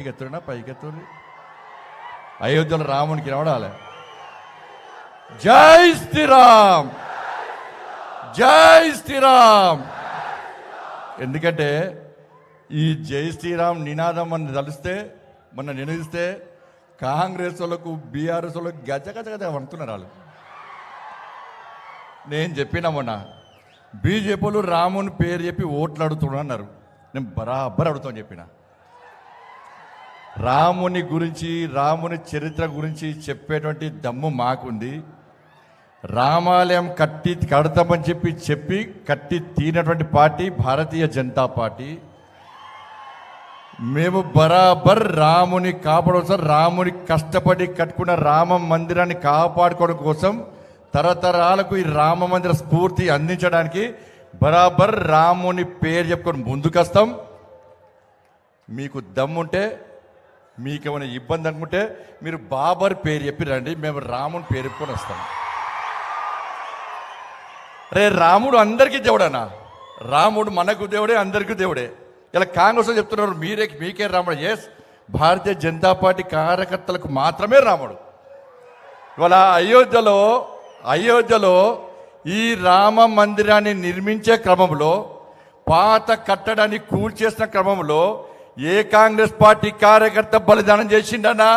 పైకెత్తుడు అయోధ్యలో రామునికి రావడాలి. జై శ్రీరామ్, జై శ్రీరామ్. ఎందుకంటే ఈ జై శ్రీరామ్ నినాదం మన తలిస్తే మొన్న నినదిస్తే కాంగ్రెస్ వాళ్ళకు బీఆర్ఎస్ వాళ్ళకు గజ గజ గజ అంటున్నారు వాళ్ళు. నేను చెప్పినా మొన్న బీజేపీ వాళ్ళు రాముని పేరు చెప్పి ఓట్లు అడుగుతున్నా అన్నారు. నేను బరాబర్ అడుగుతాను చెప్పిన. రాముని గురించి, రాముని చరిత్ర గురించి చెప్పేటువంటి దమ్ము మాకుంది. రామాలయం కడతామని చెప్పి కట్టి తీరినటువంటి పార్టీ భారతీయ జనతా పార్టీ. మేము బరాబర్ రాముని కాపాడడం, రాముని కష్టపడి కట్టుకున్న రామ మందిరాన్ని కాపాడుకోవడం కోసం తరతరాలకు ఈ రామ మందిర స్ఫూర్తి అందించడానికి బరాబర్ రాముని పేరు చెప్పుకొని ముందుకొస్తాం. మీకు దమ్ముంటే, మీకేమైనా ఇబ్బంది అనుకుంటే మీరు బాబర్ పేరు చెప్పి రండి, మేము రాముని పేరు చెప్పుకొని వస్తాం. రే రాముడు అందరికీ దేవుడనా? రాముడు మనకు దేవుడే, అందరికీ దేవుడే. ఇలా కాంగ్రెస్ చెప్తున్నారు మీకే రాముడు. ఎస్, భారతీయ జనతా పార్టీ కార్యకర్తలకు మాత్రమే రాముడు. ఇవాళ అయోధ్యలో ఈ రామ మందిరాన్ని నిర్మించే క్రమంలో, పాత కట్టడాన్ని కూల్చేసిన క్రమంలో ఏ కాంగ్రెస్ పార్టీ కార్యకర్త బలిదానం చేసిండనా?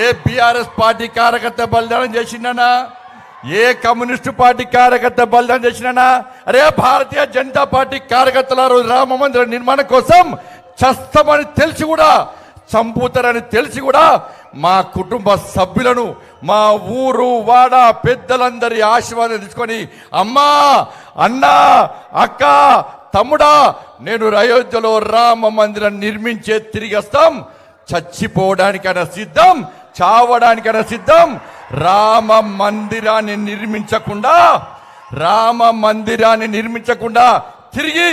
ఏ బీఆర్ఎస్ పార్టీ కార్యకర్త బలిదానం చేసిండనా? ఏ కమ్యూనిస్టు పార్టీ కార్యకర్త బలిదానం చేసినా? అరే భారతీయ జనతా పార్టీ కార్యకర్తల రోజు రామ మందిర నిర్మాణం కోసం చస్తామని తెలిసి కూడా, చంపుతారని తెలిసి కూడా మా కుటుంబ సభ్యులను, మా ఊరు వాడ పెద్దలందరి ఆశీర్వాదం తీసుకొని, అమ్మా, అన్నా, అక్క, తమ్ముడా, నేను అయోధ్యలో రామ మందిరం నిర్మించే తిరిగి వస్తాం. చచ్చిపోవడానికైనా సిద్ధం, చావడానికైనా సిద్ధం. రామ మందిరాన్ని నిర్మించకుండా తిరిగి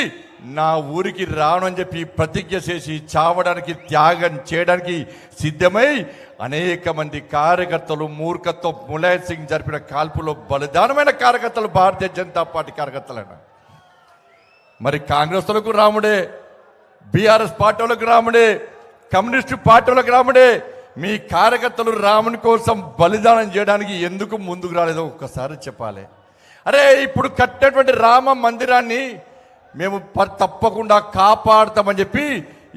నా ఊరికి రాను అని చెప్పి ప్రతిజ్ఞ చేసి చావడానికి, త్యాగం చేయడానికి సిద్ధమై అనేక మంది కార్యకర్తలు మూర్ఖత్వం ములాయం సింగ్ జరిపిన కాల్పులో బలిదానమైన కార్యకర్తలు భారతీయ జనతా పార్టీ కార్యకర్తలైన. మరి కాంగ్రెస్ వాళ్ళకు రాముడే, బీఆర్ఎస్ పార్టీ వాళ్ళకు రాముడే, కమ్యూనిస్టు పార్టీ వాళ్ళకు రాముడే. మీ కార్యకర్తలు రాముని కోసం బలిదానం చేయడానికి ఎందుకు ముందుకు రాలేదో ఒక్కసారి చెప్పాలి. అరే ఇప్పుడు కట్టినటువంటి రామ మందిరాన్ని మేము తప్పకుండా కాపాడుతామని చెప్పి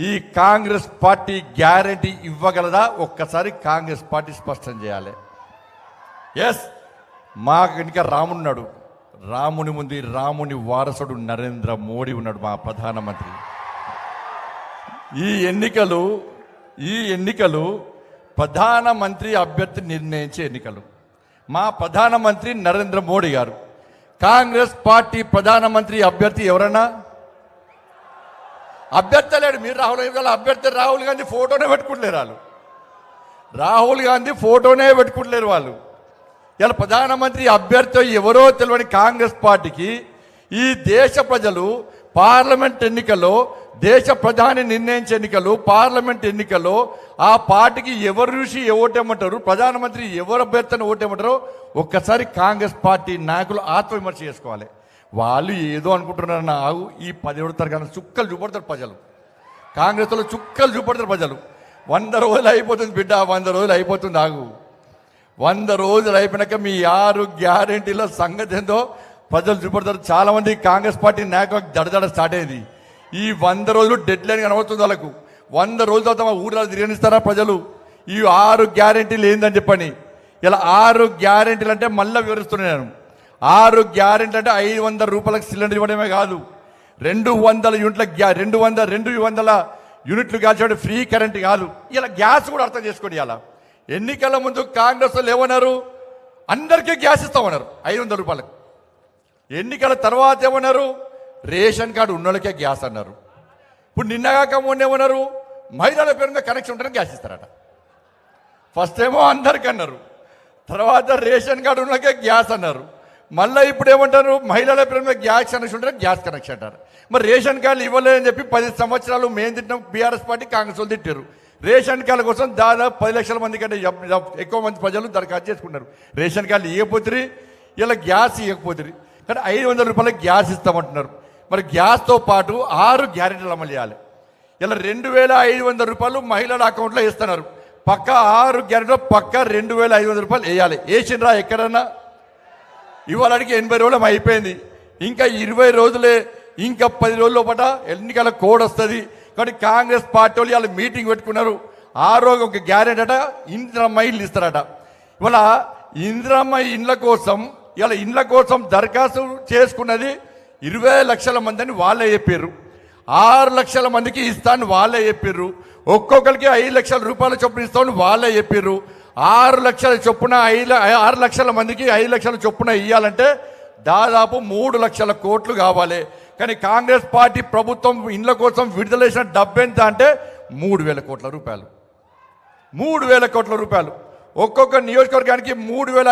ఈ కాంగ్రెస్ పార్టీ గ్యారంటీ ఇవ్వగలదా? ఒక్కసారి కాంగ్రెస్ పార్టీ స్పష్టం చేయాలి. ఎస్, మాకు ఇంకా రాముడున్నాడు. రాముని ముందు రాముని వారసుడు నరేంద్ర మోడీ ఉన్నాడు, మా ప్రధానమంత్రి. ఈ ఎన్నికలు ప్రధానమంత్రి అభ్యర్థి నిర్ణయించే ఎన్నికలు. మా ప్రధానమంత్రి నరేంద్ర మోడీ గారు. కాంగ్రెస్ పార్టీ ప్రధానమంత్రి అభ్యర్థి ఎవరన్నా? అభ్యర్థి లేడు. మీరు అభ్యర్థి రాహుల్ గాంధీ ఫోటోనే పెట్టుకుంటలేరు వాళ్ళు. రాహుల్ గాంధీ ఫోటోనే పెట్టుకుంటలేరు వాళ్ళు. ఇలా ప్రధానమంత్రి అభ్యర్థి ఎవరో తెలియని కాంగ్రెస్ పార్టీకి ఈ దేశ ప్రజలు పార్లమెంట్ ఎన్నికల్లో, దేశ ప్రధాని నిర్ణయించే ఎన్నికలు, పార్లమెంట్ ఎన్నికల్లో ఆ పార్టీకి ఎవరు చూసి ఓటేమంటారు, ప్రధానమంత్రి ఎవరు అభ్యర్థిని ఓటేమంటారో ఒక్కసారి కాంగ్రెస్ పార్టీ నాయకులు ఆత్మవిమర్శ చేసుకోవాలి. వాళ్ళు ఏదో అనుకుంటున్నారు. ఆగు, ఈ 17వ తరగతి చుక్కలు చూపడతారు ప్రజలు. కాంగ్రెస్లో చుక్కలు చూపడతారు ప్రజలు. 100 రోజులు అయిపోతుంది బిడ్డ, 100 రోజులు అయిపోతుంది. ఆగు, 100 రోజులు అయిపోయినాక మీ 6 గ్యారెంటీల సంగతి ఏందో ప్రజలు చూపడతారు. చాలా మంది కాంగ్రెస్ పార్టీ నాయకులకు దడదడ స్టార్ట్ అయ్యేది. ఈ 100 రోజులు డెడ్ లైన్ కనబడుతుంది వాళ్ళకు. 100 రోజుల తర్వాత మా ఊళ్ళో తిరగనిస్తారా ప్రజలు? ఈ 6 గ్యారెంటీలు ఏందని చెప్పని. ఇలా 6 గ్యారెంటీలు అంటే మళ్ళీ వివరిస్తున్నాను. 6 గ్యారెంటీలు అంటే 500 రూపాయలకు సిలిండర్ ఇవ్వడమే కాదు, 200 యూనిట్లు గ్యాస్ ఇవ్వడం, ఫ్రీ కరెంట్ కాదు. ఇలా గ్యాస్ కూడా అర్థం చేసుకోండి. ఇలా ఎన్నికల ముందు కాంగ్రెస్ వాళ్ళు ఏమన్నారు? అందరికీ గ్యాస్ ఇస్తామన్నారు 500 రూపాయలకు. ఎన్నికల తర్వాత ఏమన్నారు? రేషన్ కార్డు ఉన్నోళ్ళకే గ్యాస్ అన్నారు. ఇప్పుడు నిన్నగాక మొన్న ఏమన్నారు? మహిళల పేరు మీద కనెక్షన్ ఉంటేనే గ్యాస్ ఇస్తారట. ఫస్ట్ ఏమో అందరికీ అన్నారు, తర్వాత రేషన్ కార్డు ఉన్నకే గ్యాస్ అన్నారు. మళ్ళీ ఇప్పుడు ఏమంటారు? మహిళల పేరు మీద గ్యాస్ కనెక్షన్ ఉంటే గ్యాస్ కనెక్షన్ అంటారు. మరి రేషన్ కార్డులు ఇవ్వలేదని చెప్పి 10 సంవత్సరాలు మేము తిట్టినాం, బీఆర్ఎస్ పార్టీ కాంగ్రెస్ వాళ్ళు తిట్టారు. రేషన్ కార్డుల కోసం దాదాపు 10 లక్షల మంది కంటే ఎక్కువ మంది ప్రజలు దరఖాస్తు చేసుకున్నారు. రేషన్ కార్డులు ఇవ్వకపోతే, ఇలా గ్యాస్ ఇవ్వకపోతే, కానీ 500 రూపాయలకు గ్యాస్ ఇస్తామంటున్నారు. మరి గ్యాస్తో పాటు 6 గ్యారెంటీలు అమలు చేయాలి. ఇలా 2,500 రూపాయలు మహిళల అకౌంట్లో వేస్తున్నారు. పక్క 6 గ్యారెంటీలో పక్క 2,500 రూపాయలు వేయాలి. వేసిండ్రా ఎక్కడన్నా? ఇవాళకి 80 రోజులు అయిపోయింది. ఇంకా 20 రోజులే, ఇంకా 10 రోజుల లోపల ఎన్నికల కోడ్ వస్తుంది. కాబట్టి కాంగ్రెస్ పార్టీ వాళ్ళు ఇవాళ మీటింగ్ పెట్టుకున్నారు. ఆ రోజు ఒక గ్యారెంటీ అట ఇందిరమ్మ ఇల్లు ఇస్తారట. ఇవాళ ఇందిరమ్మ ఇండ్ల కోసం దరఖాస్తు చేసుకున్నది 20 లక్షల మంది అని వాళ్ళే చెప్పారు. 6 లక్షల మందికి ఇస్తాను వాళ్ళే చెప్పారు. ఒక్కొక్కరికి 5 లక్షల రూపాయల చొప్పున ఇస్తామని వాళ్ళే చెప్పారు. 6 లక్షల చొప్పున 6 లక్షల మందికి 5 లక్షల చొప్పున ఇవ్వాలంటే దాదాపు 3 లక్షల కోట్లు కావాలి. కానీ కాంగ్రెస్ పార్టీ ప్రభుత్వం ఇండ్ల కోసం విడుదల చేసిన డబ్బు ఎంత అంటే 3,000 కోట్ల రూపాయలు. 3,000 కోట్ల రూపాయలు. ఒక్కొక్క నియోజకవర్గానికి 3,500